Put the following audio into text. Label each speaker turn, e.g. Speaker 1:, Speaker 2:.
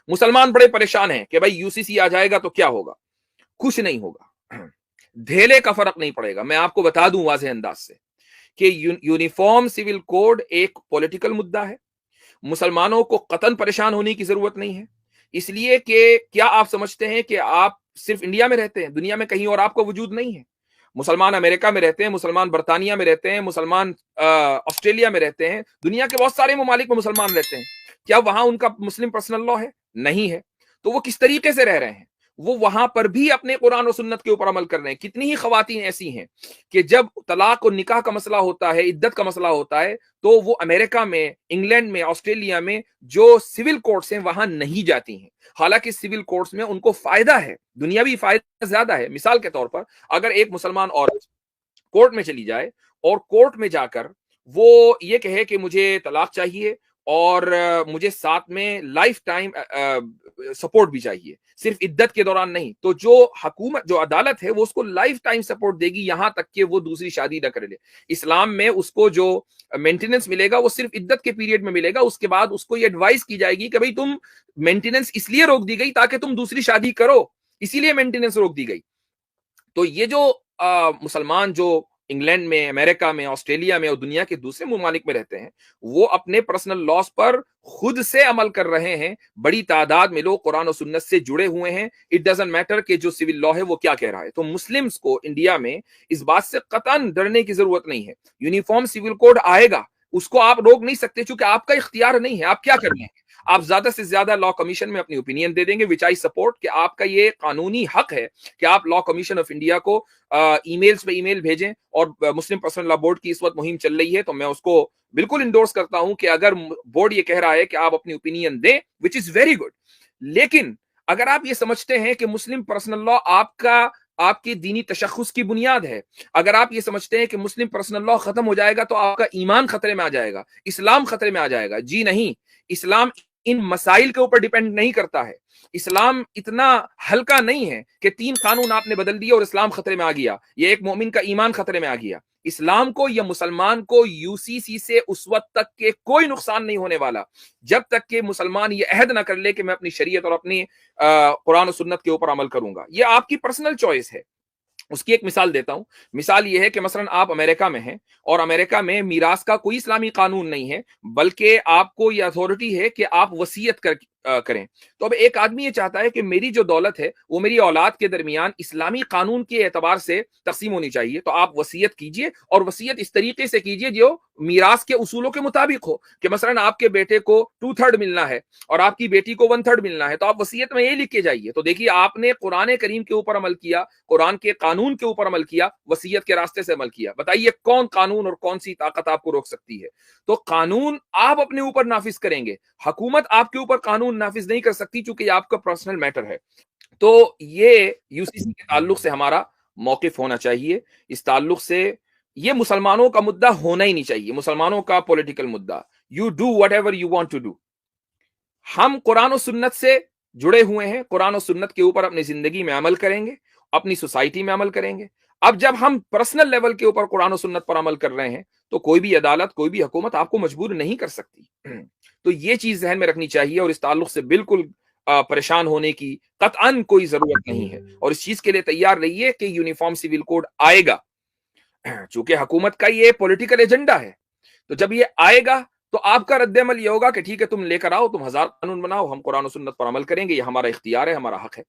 Speaker 1: مسلمان بڑے پریشان ہیں کہ بھائی UCC آ جائے گا تو کیا ہوگا. کچھ نہیں ہوگا, دھیلے کا فرق نہیں پڑے گا. میں آپ کو بتا دوں واضح انداز سے کہ یونیفارم سول کوڈ ایک پولیٹیکل مدعا ہے. مسلمانوں کو قطعاً پریشان ہونے کی ضرورت نہیں ہے, اس لیے کہ کیا آپ سمجھتے ہیں کہ آپ صرف انڈیا میں رہتے ہیں, دنیا میں کہیں اور آپ کا وجود نہیں ہے؟ مسلمان امریکہ میں رہتے ہیں, مسلمان برطانیہ میں رہتے ہیں, مسلمان آسٹریلیا میں رہتے ہیں, دنیا کے بہت سارے ممالک میں مسلمان رہتے ہیں. کیا وہاں ان کا مسلم پرسنل لا ہے؟ نہیں ہے. تو وہ کس طریقے سے رہ رہے ہیں؟ وہ وہاں پر بھی اپنے قرآن و سنت کے اوپر عمل کر رہے ہیں. کتنی ہی خواتین ایسی ہیں کہ جب طلاق اور نکاح کا مسئلہ ہوتا ہے, عدت کا مسئلہ ہوتا ہے, تو وہ امریکہ میں, انگلینڈ میں, آسٹریلیا میں جو سول کورٹس ہیں وہاں نہیں جاتی ہیں. حالانکہ سول کورٹس میں ان کو فائدہ ہے, دنیاوی فائدہ زیادہ ہے. مثال کے طور پر اگر ایک مسلمان عورت کورٹ میں چلی جائے اور کورٹ میں جا کر وہ یہ کہے کہ مجھے طلاق چاہیے اور مجھے ساتھ میں لائف ٹائم سپورٹ بھی چاہیے, صرف عدت کے دوران نہیں, تو جو حکومت, جو عدالت ہے, وہ اس کو لائف ٹائم سپورٹ دے گی یہاں تک کہ وہ دوسری شادی نہ کر لے. اسلام میں اس کو جو مینٹیننس ملے گا وہ صرف عدت کے پیریڈ میں ملے گا. اس کے بعد اس کو یہ ایڈوائز کی جائے گی کہ بھئی تم مینٹیننس اس لیے روک دی گئی تاکہ تم دوسری شادی کرو, اسی لیے مینٹیننس روک دی گئی. تو یہ جو مسلمان جو انگلینڈ میں, امریکہ میں, آسٹریلیا میں اور دنیا کے دوسرے ممالک میں رہتے ہیں, وہ اپنے پرسنل لاس پر خود سے عمل کر رہے ہیں. بڑی تعداد میں لوگ قرآن و سنت سے جڑے ہوئے ہیں. اٹ ڈزنٹ میٹر کہ جو سول لا ہے وہ کیا کہہ رہا ہے. تو مسلمز کو انڈیا میں اس بات سے قطعاً ڈرنے کی ضرورت نہیں ہے. یونیفارم سول کوڈ آئے گا, اس کو آپ روک نہیں سکتے, چونکہ آپ کا اختیار نہیں ہے. آپ کیا کر رہے ہیں؟ آپ زیادہ سے زیادہ لا کمیشن میں اپنی اوپینین دے دیں گے, وچ آئی سپورٹ, کہ آپ کا یہ قانونی حق ہے کہ آپ لا کمیشن آف انڈیا کو ای میلز پہ ای میل بھیجیں. اور مسلم پرسنل لا بورڈ کی اس وقت مہم چل رہی ہے, تو میں اس کو بالکل انڈورس کرتا ہوں کہ اگر بورڈ یہ کہہ رہا ہے کہ آپ اپنی اوپینین دیں, وچ از ویری گڈ. لیکن اگر آپ یہ سمجھتے ہیں کہ مسلم پرسنل لا آپ کے دینی تشخص کی بنیاد ہے, اگر آپ یہ سمجھتے ہیں کہ مسلم پرسنل لا ختم ہو جائے گا تو آپ کا ایمان خطرے میں آ جائے گا, اسلام خطرے میں آ جائے گا, جی نہیں. اسلام ان مسائل کے اوپر ڈیپینڈ نہیں کرتا ہے. اسلام اتنا ہلکا نہیں ہے کہ 3 قانون آپ نے بدل دیے اور اسلام خطرے میں آ گیا, یہ ایک مومن کا ایمان خطرے میں آ گیا. اسلام کو یا مسلمان کو UCC سے اس وقت تک کے کوئی نقصان نہیں ہونے والا جب تک کہ مسلمان یہ عہد نہ کر لے کہ میں اپنی شریعت اور اپنی قرآن و سنت کے اوپر عمل کروں گا. یہ آپ کی پرسنل چوائس ہے. اس کی ایک مثال دیتا ہوں. مثال یہ ہے کہ مثلا آپ امریکہ میں ہیں اور امریکہ میں میراث کا کوئی اسلامی قانون نہیں ہے, بلکہ آپ کو یہ اتھارٹی ہے کہ آپ وصیت کریں. تو اب ایک آدمی یہ چاہتا ہے کہ میری جو دولت ہے وہ میری اولاد کے درمیان اسلامی قانون کے اعتبار سے تقسیم ہونی چاہیے. تو آپ وصیت کیجئے, اور وصیت اس طریقے سے کیجئے جو میراث کے اصولوں کے مطابق ہو, کہ مثلا آپ کے بیٹے کو 2/3 ملنا ہے اور آپ کی بیٹی کو 1/3 ملنا ہے, تو آپ وصیت میں یہ لکھ کے جائیے. تو دیکھیے آپ نے قرآن کریم کے اوپر عمل کیا, قرآن کے قانون کے اوپر عمل کیا, وصیت کے راستے سے عمل کیا. بتائیے کون قانون اور کون سی طاقت آپ کو روک سکتی ہے؟ تو قانون آپ اپنے اوپر نافذ کریں گے, حکومت آپ کے اوپر قانون نافذ نہیں کر سکتی, چونکہ یہ آپ کا پرسنل میٹر ہے. تو یہ UCC کے تعلق سے ہمارا موقف ہونا چاہیے. اس تعلق سے یہ مسلمانوں کا مدعا ہونا ہی نہیں چاہیے, مسلمانوں کا پولیٹیکل مدعا. You do whatever you want to do. ہم قرآن و سنت سے جڑے ہوئے ہیں, قرآن و سنت کے اوپر اپنی زندگی میں عمل کریں گے, اپنی سوسائٹی میں عمل کریں گے. اب جب ہم پرسنل لیول کے اوپر قرآن و سنت پر عمل کر رہے ہیں تو کوئی بھی عدالت, کوئی بھی حکومت آپ کو مجبور نہیں کر سکتی. تو یہ چیز ذہن میں رکھنی چاہیے, اور اس تعلق سے بالکل پریشان ہونے کی قطعاً کوئی ضرورت نہیں ہے. اور اس چیز کے لیے تیار رہیے کہ یونیفارم سول کوڈ آئے گا, چونکہ حکومت کا یہ پولیٹیکل ایجنڈا ہے. تو جب یہ آئے گا تو آپ کا رد عمل یہ ہوگا کہ ٹھیک ہے, تم لے کر آؤ, تم 1000 قانون بناؤ, ہم قرآن و سنت پر عمل کریں گے, یہ ہمارا اختیار ہے, ہمارا حق ہے.